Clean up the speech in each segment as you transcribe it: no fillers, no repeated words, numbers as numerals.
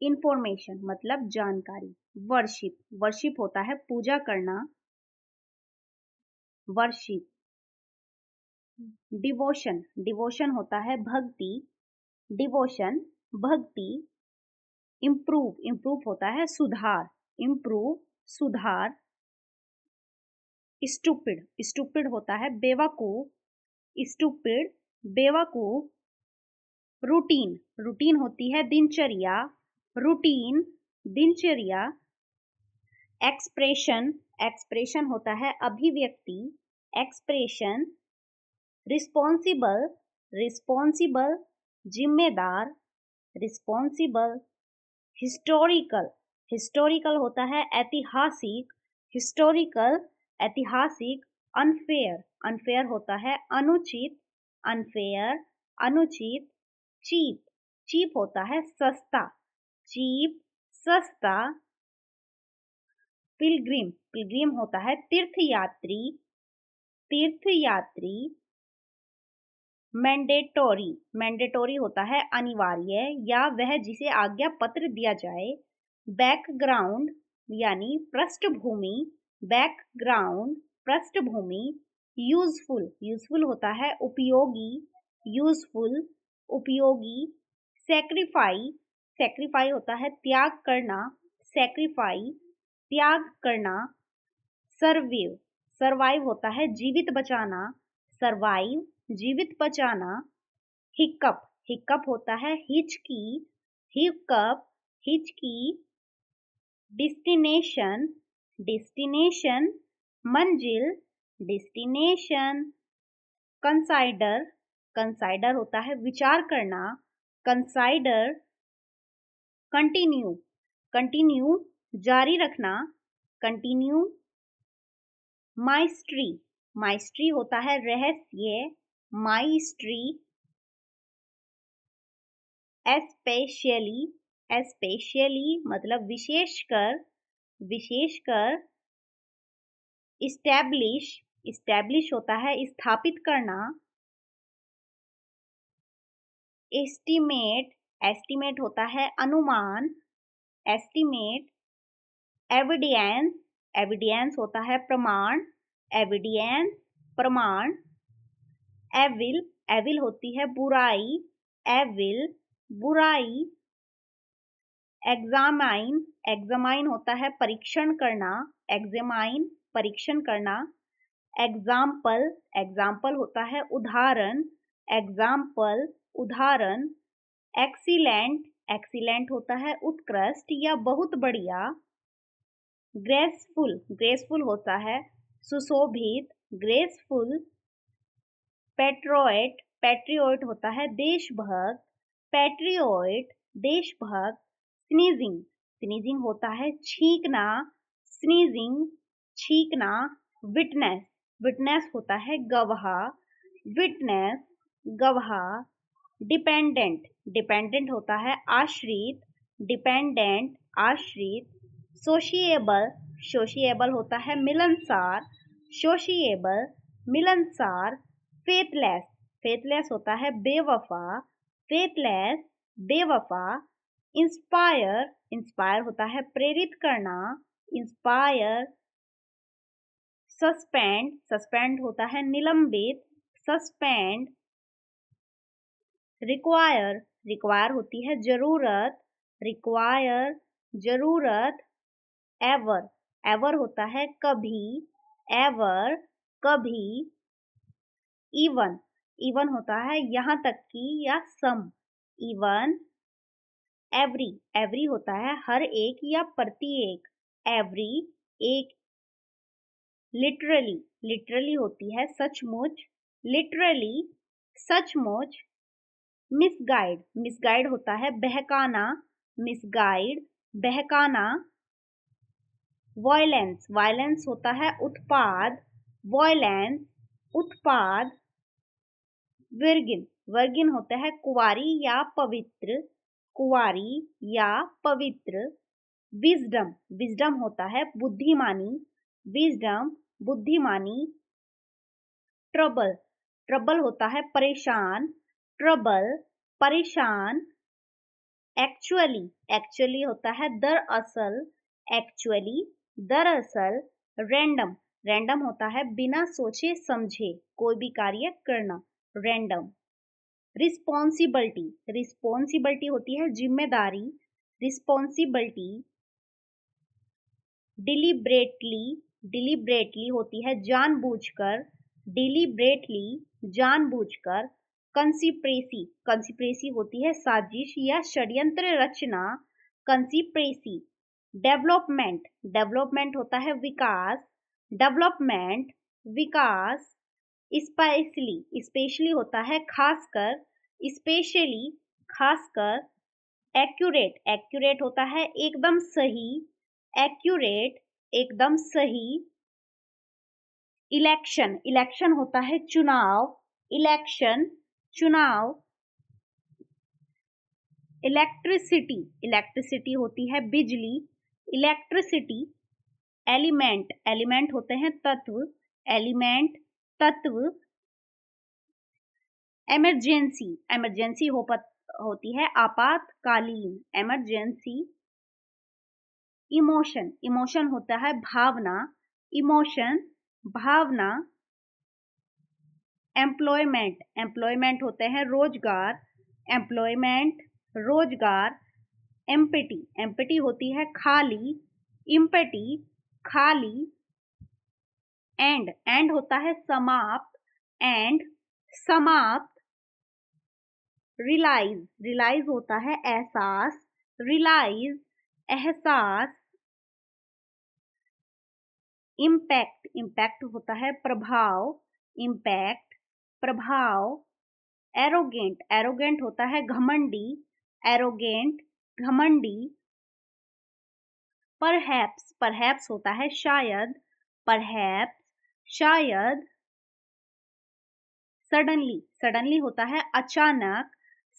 Information मतलब जानकारी। Worship, worship होता है पूजा करना, वर्शिप। डिवोशन, डिवोशन होता है भक्ति, डिवोशन भक्ति। इम्प्रूव, इम्प्रूव होता है सुधार, इम्प्रूव सुधार। स्टूपिड, स्टूपिड होता है बेवकूफ, स्टूपिड बेवकूफ। रूटीन, रूटीन होती है दिनचर्या, रूटीन दिनचर्या। एक्सप्रेशन, एक्सप्रेशन होता है अभिव्यक्ति, एक्सप्रेशन। रिस्पॉन्सिबल, रिस्पॉन्सिबल जिम्मेदार, रिस्पॉन्सिबल। हिस्टोरिकल, हिस्टोरिकल होता है ऐतिहासिक, हिस्टोरिकल ऐतिहासिक। अनफेयर, अनफेयर होता है अनुचित, अनफेयर अनुचित। चीप, चीप होता है सस्ता, चीप सस्ता। पिलग्रिम, पिलग्रिम होता है तीर्थयात्री, तीर्थयात्री। मैंडेटोरी, मैंडेटोरी होता है अनिवार्य या वह जिसे आज्ञा पत्र दिया जाए। बैकग्राउंड यानी पृष्ठभूमि, बैकग्राउंड पृष्ठभूमि। यूजफुल, यूजफुल होता है उपयोगी, यूजफुल उपयोगी। सेक्रीफाई, सेक्रीफाई होता है त्याग करना, सेक्रीफाई त्याग करना। सर्विव, सर्वाइव होता है जीवित बचाना, सर्वाइव जीवित बचाना। हिक्कप, हिक्कप होता है हिचकी, हिक्कप हिचकी। डेस्टिनेशन, डेस्टिनेशन मंजिल, डेस्टिनेशन। कंसाइडर, कंसाइडर होता है विचार करना, कंसाइडर। कंटिन्यू, कंटिन्यू जारी रखना, कंटिन्यू। माइस्ट्री, माइस्ट्री होता है रहस्य, माइस्ट्री। एस्पेशली, एस्पेशली मतलब विशेषकर, विशेषकर। इस्टेब्लिश, इस्टेब्लिश होता है स्थापित करना। एस्टिमेट, एस्टिमेट होता है अनुमान, एस्टिमेट। एविडेंस, एविडेंस होता है प्रमाण, एविडेंस प्रमाण। एविल, एविल होती है बुराई, एविल बुराई। एग्जामाइन, एग्जामाइन होता है परीक्षण करना, एग्जामाइन परीक्षण करना। एग्जाम्पल, एग्जाम्पल होता है उदाहरण, एग्जाम्पल उदाहरण। एक्सीलेंट, एक्सीलेंट होता है उत्कृष्ट या बहुत बढ़िया। ग्रेसफुल, ग्रेसफुल होता है सुशोभित, ग्रेसफुल। पेट्रोइट, पेट्रियोट होता है देशभक्त, पेट्रियोट देशभक्त। स्नीजिंग, स्नीजिंग होता है छींकना, स्नीजिंग छींकना। विटनेस, विटनेस होता है गवाह, विटनेस गवाह। डिपेंडेंट, डिपेंडेंट होता है आश्रित, डिपेंडेंट आश्रित। सोशिएबल, सोशिएबल होता है मिलनसार, सोशिएबल मिलनसार। फेथलेस, फेथलेस होता है बेवफा, फेथलेस बेवफा। इंस्पायर, इंस्पायर होता है प्रेरित करना, इंस्पायर। सस्पेंड, सस्पेंड होता है निलंबित, सस्पेंड। रिक्वायर, रिक्वायर होती है जरूरत, रिक्वायर जरूरत। एवर, एवर होता है कभी, एवर कभी। इवन, इवन होता है यहाँ तक कि या सम, इवन। एवरी, एवरी होता है हर एक या प्रत्येक, एवरी एक। लिटरली, लिटरली होती है सचमुच, लिटरली सचमुच। मिसगाइड, मिसगाइड होता है बहकाना, मिसगाइड बहकाना। वायलेंस, वायलेंस होता है उत्पाद, वायलेंस उत्पाद। वर्गिन, वर्गिन होता है कुंवारी या पवित्र, कुंवारी या पवित्र। विजडम, विजडम होता है बुद्धिमानी, विजडम बुद्धिमानी। ट्रबल, ट्रबल होता है परेशान, ट्रबल परेशान। एक्चुअली, एक्चुअली होता है दरअसल, एक्चुअली, दरअसल। रैंडम, रैंडम होता है बिना सोचे समझे कोई भी कार्य करना, रैंडम। रिस्पॉन्सिबिलिटी, रिस्पॉन्सिबिलिटी होती है जिम्मेदारी, रिस्पॉन्सिबिलिटी। डिलिब्रेटली, डिलिब्रेटली होती है जानबूझकर, डिलिब्रेटली, जानबूझकर। कंसिप्रेसी, कंसिप्रेसी होती है साजिश या षड्यंत्र रचना, कंसिप्रेसी। डेवलपमेंट, डेवलपमेंट होता है विकास, डेवलपमेंट, विकास। स्पेशली, स्पेशली होता है खासकर, स्पेशली, खासकर। एक्यूरेट, एक्यूरेट होता है एकदम सही, एक्यूरेट, एकदम सही। इलेक्शन, इलेक्शन होता है चुनाव, इलेक्शन, चुनाव। इलेक्ट्रिसिटी, इलेक्ट्रिसिटी होती है बिजली, इलेक्ट्रिसिटी। एलिमेंट, एलिमेंट होते हैं तत्व, एलिमेंट, तत्व। इमरजेंसी, इमरजेंसी होती है आपातकालीन, इमरजेंसी। इमोशन, इमोशन होता है भावना, इमोशन, भावना। एम्प्लॉयमेंट, एम्प्लॉयमेंट होते हैं रोजगार, एम्प्लॉयमेंट, रोजगार। एम्पटी, एम्पटी होती है खाली, इम्पटी, खाली। एंड, एंड होता है समाप्त, एंड, समाप्त। रिलाइज, रिलाइज होता है एहसास, रिलाइज, एहसास। इम्पैक्ट, इम्पैक्ट होता है प्रभाव, इम्पैक्ट, प्रभाव। एरोगेंट, एरोगेंट होता है घमंडी, एरोगेंट, घमंडी। परहैप्स, परहैप्स होता है शायद, परहैप्स, शायद। सडनली, सडनली होता है अचानक,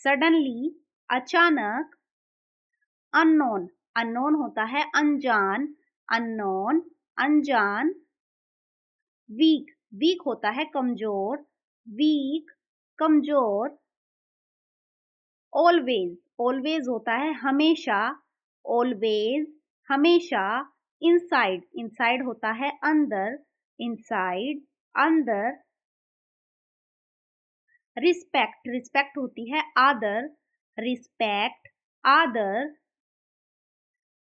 सडनली, अचानक। अननोन, अननोन होता है अनजान, अननोन, अनजान। वीक, वीक होता है कमजोर, वीक, कमजोर। ऑलवेज, ऑलवेज होता है हमेशा, ऑलवेज, हमेशा। इनसाइड, इनसाइड होता है अंदर, इनसाइड, अंदर। रिस्पेक्ट, रिस्पेक्ट होती है आदर, रिस्पेक्ट, आदर।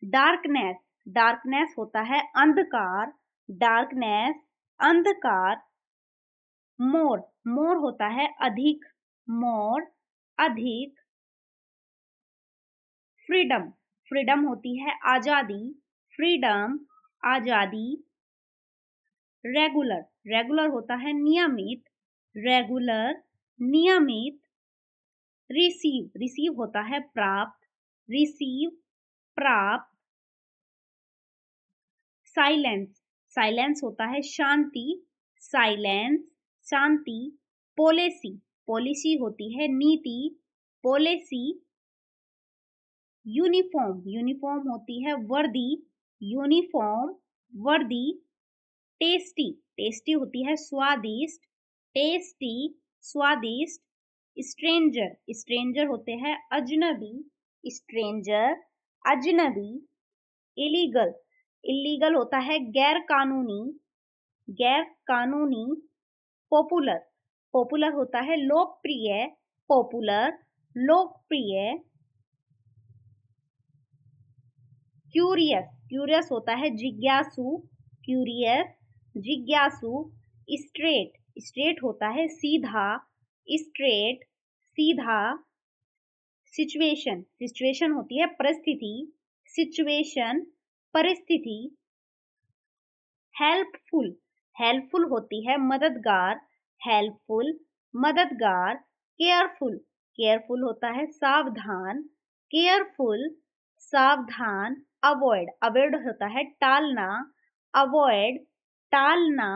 डार्कनेस, डार्कनेस होता है अंधकार, डार्कनेस, अंधकार। मोर, मोर होता है अधिक, मोर, अधिक। फ्रीडम, फ्रीडम होती है आजादी, फ्रीडम, आजादी। रेगुलर, रेगुलर होता है नियमित, रेगुलर, नियमित। रिसीव, रिसीव होता है प्राप्त, रिसीव, प्राप्त। साइलेंस, साइलेंस होता है शांति, साइलेंस, शांति। पॉलिसी, पॉलिसी होती है नीति, पॉलिसी। यूनिफॉर्म, यूनिफॉर्म होती है वर्दी, यूनिफॉर्म, वर्दी। टेस्टी, टेस्टी होती है स्वादिष्ट, टेस्टी, स्वादिष्ट। स्ट्रेंजर, स्ट्रेंजर होते हैं अजनबी, स्ट्रेंजर, अजनबी। इलीगल, इलीगल होता है गैर कानूनी, गैर कानूनी। पॉपुलर, पॉपुलर होता है लोकप्रिय, पॉपुलर, लोकप्रिय। क्यूरियस, क्यूरियस होता है जिज्ञासु, क्यूरियस, जिज्ञासु। स्ट्रेट, स्ट्रेट होता है सीधा, स्ट्रेट, सीधा। सिचुएशन, सिचुएशन होती है परिस्थिति, सिचुएशन, परिस्थिति। हेल्पफुल, हेल्पफुल होती है मददगार, हेल्पफुल, मददगार। केयरफुल, केयरफुल होता है सावधान, केयरफुल, सावधान। अवॉइड, अवॉइड होता है टालना, अवॉइड, टालना।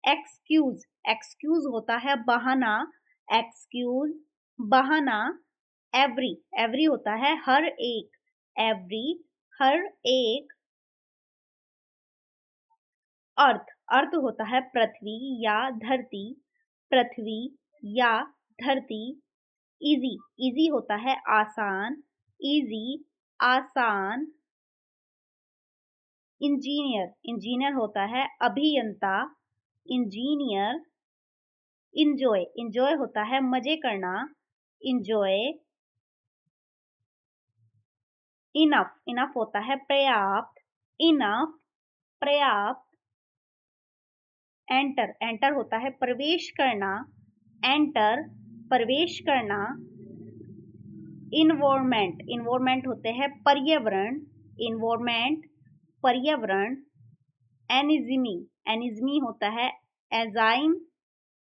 एक्सक्यूज, एक्सक्यूज होता है बहाना, एक्सक्यूज, बहाना। एवरी, एवरी होता है हर एक, एवरी, हर एक। अर्थ, अर्थ होता है पृथ्वी या धरती, पृथ्वी या धरती। इजी, इजी होता है आसान, इजी, आसान। इंजीनियर, इंजीनियर होता है अभियंता, इंजीनियर। इंजॉय, इंजॉय होता है मजे करना, इंजॉय। इनफ, इनफ होता है पर्याप्त, इनफ, पर्याप्त। एंटर, एंटर होता है प्रवेश करना, एंटर, प्रवेश करना। इन्वायरमेंट, इन्वायरमेंट होते हैं पर्यावरण, इन्वायरमेंट, पर्यावरण। एनिज्मी, एनिज्मी होता है एंजाइम,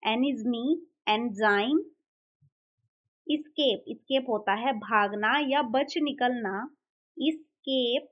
एनिज्मी, एंजाइम। स्केप, स्केप होता है भागना या बच निकलना, स्केप,